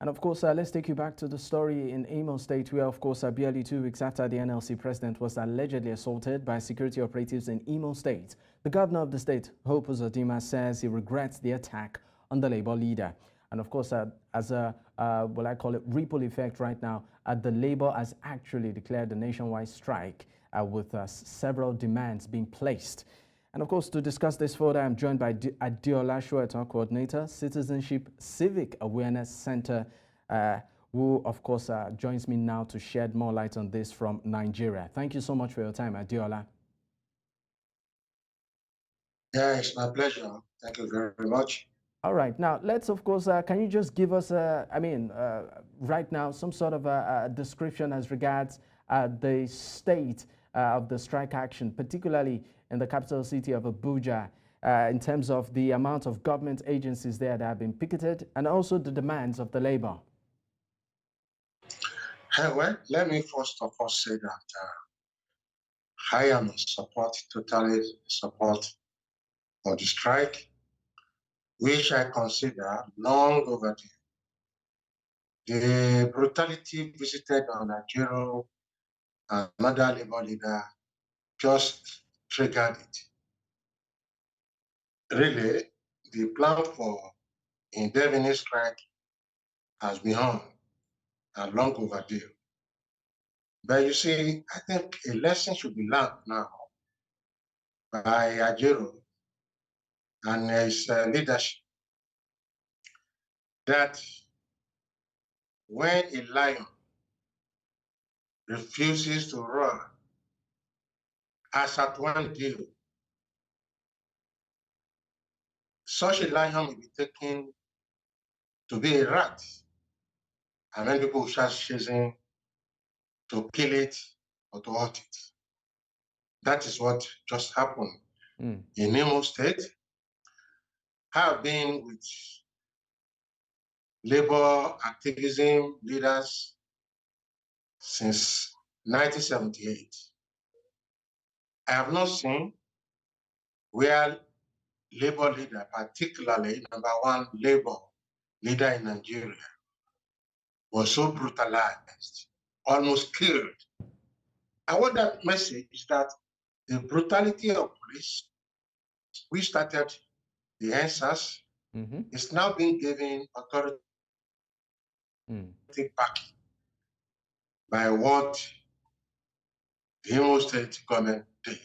And of course, let's take you back to the story in Imo State, where, of course, barely 2 weeks after the NLC president was allegedly assaulted by security operatives in Imo State, the governor of the state, Hope Uzodinma, says he regrets the attack on the Labour leader. And of course, as a, what I call it, ripple effect right now, the Labour has actually declared a nationwide strike with several demands being placed. And of course, to discuss this further, I'm joined by Adeola, Soetan coordinator, Citizenship Civic Awareness Center, who, of course, joins me now to shed more light on this from Nigeria. Thank you so much for your time, Adeola. Yeah, it's my pleasure. Thank you very much. All right. Now, let's, of course, can you just give us, right now, some sort of a description as regards the state of the strike action, particularly in the capital city of Abuja, in terms of the amount of government agencies there that have been picketed and also the demands of the labor? Well, let me first of all say that I am totally support for the strike, which I consider long overdue. The brutality visited on Ajaero and another labor leader just triggered it. Really, the plan for indefinite strike has been on and long overdue. But you see, I think a lesson should be learned now by Ajaero and his leadership that when a lion refuses to run, as at one deal, such a lion will be taken to be a rat, and then people will start chasing to kill it or to hurt it. That is what just happened in Imo State. I have been with labor activism leaders since 1978. I have not seen where labor leader, particularly number one labor leader in Nigeria, was so brutalized, almost killed. And what that message is that the brutality of police, we started the answers, is now being given authority backing by what the Imo State government did.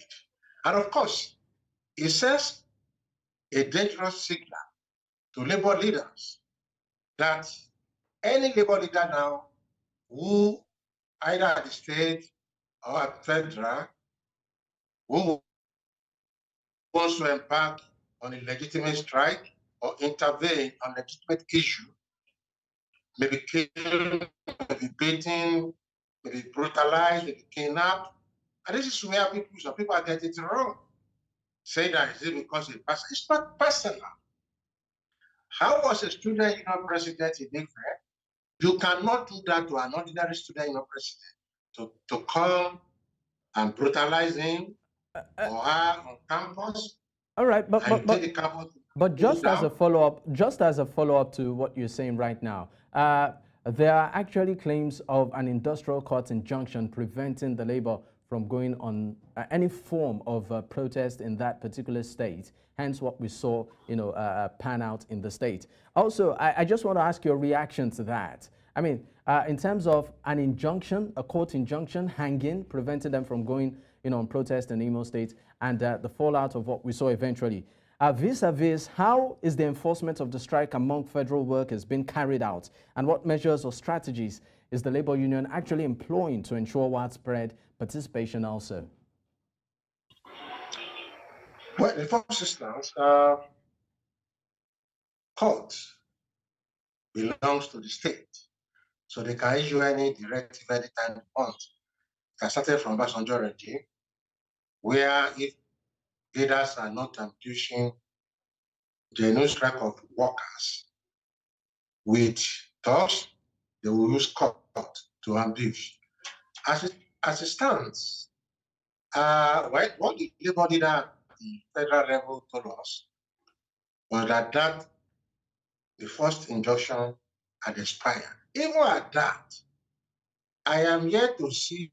And of course, it sends a dangerous signal to labor leaders that any labor leader now who either at the state or at federal who wants to embark on a legitimate strike or intervene on legitimate issue may be killed, may be beaten, may be brutalized, may be kidnapped. And this is where people are getting it wrong. Say that is it because it's not personal. How was a student union president different? You cannot do that to an ordinary student union president to come and brutalize him or her on campus. All right, but just as a follow-up to what you're saying right now, there are actually claims of an industrial court injunction preventing the labor from going on any form of protest in that particular state. Hence, what we saw, pan out in the state. Also, I just want to ask your reaction to that. I mean, in terms of an injunction, a court injunction hanging, preventing them from going, on protest in Imo State, and the fallout of what we saw eventually. Vis-a-vis, how is the enforcement of the strike among federal workers being carried out? And what measures or strategies is the labor union actually employing to ensure widespread participation also? Well, in first instance, court belongs to the state. So they can issue any directive anytime they want. It started from Obasanjo regime, where if leaders are not abusing the no strike of workers with talks, they will use court to abuse. As it stands, what the labor leader at the federal level told us was that the first injunction had expired. Even at that, I am yet to see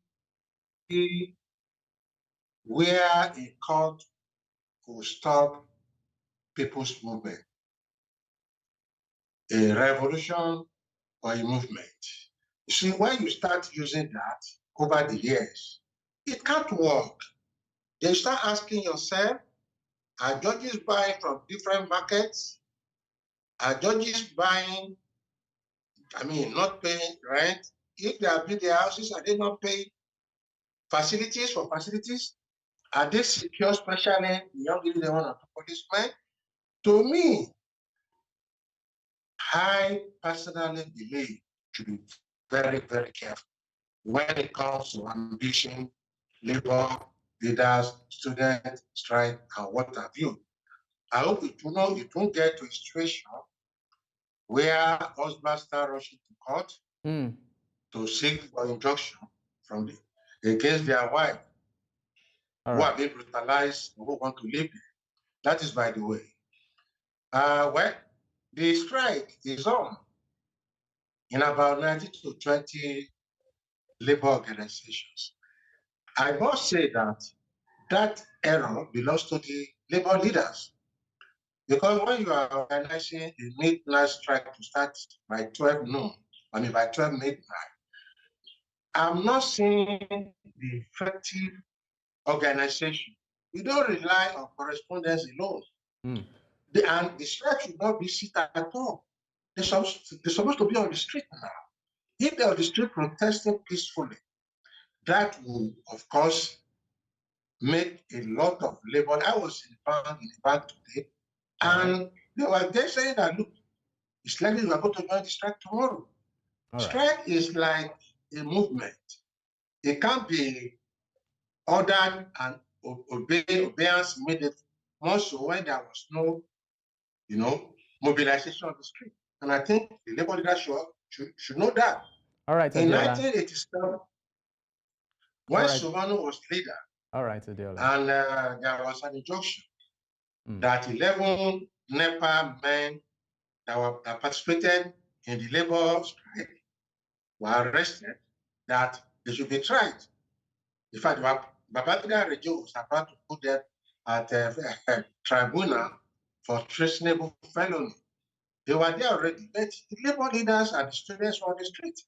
where a court will stop people's movement, a revolution or a movement. You see, when you start using that over the years, it can't work. Then you start asking yourself, are judges buying from different markets? Are judges buying, not paying rent? If they are building their houses, are they not paying facilities for facilities? Are they secure, especially the young lady, the one of the policemen? To me, I personally believe to be very, very careful when it comes to ambition, labor, leaders, students, strike, and what have you. I hope it won't get to a situation where husbands start rushing to court to seek for injunction from against their wife who are being brutalized, who want to leave them. That is by the way. Well, the strike is on in about 19 to 20 labor organizations. I must say that error belongs to the labor leaders. Because when you are organizing a midnight strike to start by 12 noon, by 12 midnight, I'm not seeing the effective organization. We don't rely on correspondence alone. And the strike should not be sit at all. They're supposed to be on the street now. If they're on the street protesting peacefully, that will, of course, make a lot of labor. I was in the bank today, and they saying that, look, it's likely we are going to join the strike tomorrow. Strike is like a movement. It can't be ordered and obeyance immediately. More so when there was no, mobilization of the street. And I think the labor leadership should know that. All right, in Adeola. 1987, when Soetan was leader, Adeola. And there was an injunction that 11 NEPA men that participated in the labor strike were arrested, that they should be tried. In fact, Babangida regime was about to put them at a tribunal for treasonable felony. They were there already, but the labor leaders and the students were on the street,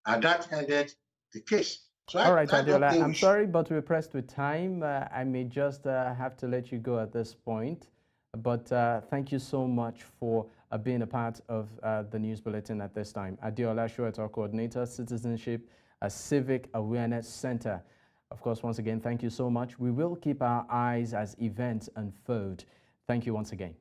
and that ended the case. So all right, Adeola, I'm sorry, but we're pressed with time. I may just have to let you go at this point. But thank you so much for being a part of the news bulletin at this time. Adeola Soetan, Coordinator, Citizenship, Civic Awareness Center. Of course, once again, thank you so much. We will keep our eyes as events unfold. Thank you once again.